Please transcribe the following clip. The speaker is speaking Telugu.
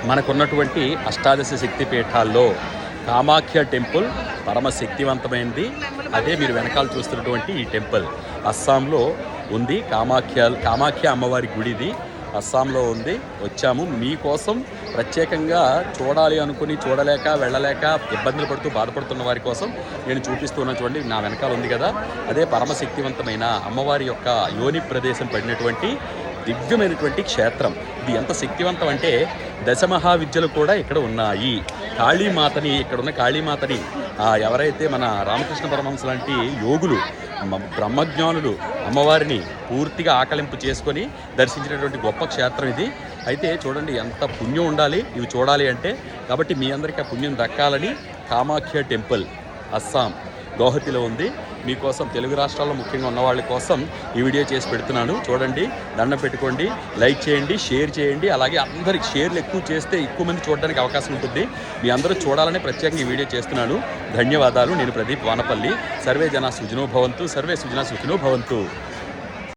మనకున్నటువంటి అష్టాదశ శక్తి పీఠాల్లో కామాఖ్య టెంపుల్ పరమశక్తివంతమైనది. అదే మీరు వెనకాల చూస్తున్నటువంటి ఈ టెంపుల్ అస్సాంలో ఉంది. కామాఖ్య అమ్మవారి గుడిది అస్సాంలో ఉంది. వచ్చాము మీకోసం ప్రత్యేకంగా చూడాలి అనుకుని చూడలేక వెళ్ళలేక ఇబ్బందులు పడుతూ బాధపడుతున్న వారి కోసం నేను చూపిస్తున్నాను. చూడండి, నా వెనకాల ఉంది కదా, అదే పరమశక్తివంతమైన అమ్మవారి యొక్క యోని ప్రదేశం పడినటువంటి దివ్యమైనటువంటి క్షేత్రం. ఇది ఎంత శక్తివంతం అంటే దశమహావిద్యలు కూడా ఇక్కడ ఉన్నాయి. కాళీమాతని, ఇక్కడున్న కాళీమాతని ఎవరైతే మన రామకృష్ణ పరమహంస లాంటి యోగులు బ్రహ్మజ్ఞానులు అమ్మవారిని పూర్తిగా ఆకలింపు చేసుకొని దర్శించినటువంటి గొప్ప క్షేత్రం ఇది. అయితే చూడండి ఎంత పుణ్యం ఉండాలి ఇవి చూడాలి అంటే. కాబట్టి మీ అందరికీ ఆ పుణ్యం దక్కాలని కామాఖ్య టెంపుల్ అస్సాం గౌహతిలో ఉంది. మీకోసం తెలుగు రాష్ట్రాల్లో ముఖ్యంగా ఉన్న వాళ్ళ కోసం ఈ వీడియో చేసి పెడుతున్నాను. చూడండి, దండం పెట్టుకోండి, లైక్ చేయండి, షేర్ చేయండి. అలాగే అందరికి షేర్లు ఎక్కువ చేస్తే ఎక్కువ మంది చూడడానికి అవకాశం ఉంటుంది. మీ అందరూ చూడాలని ప్రత్యేకంగా ఈ వీడియో చేస్తున్నాను. ధన్యవాదాలు. నేను ప్రదీప్ వానపల్లి. సర్వే జన సుఖినో భవంతు, సర్వే సుజన సుఖినో భవంతు.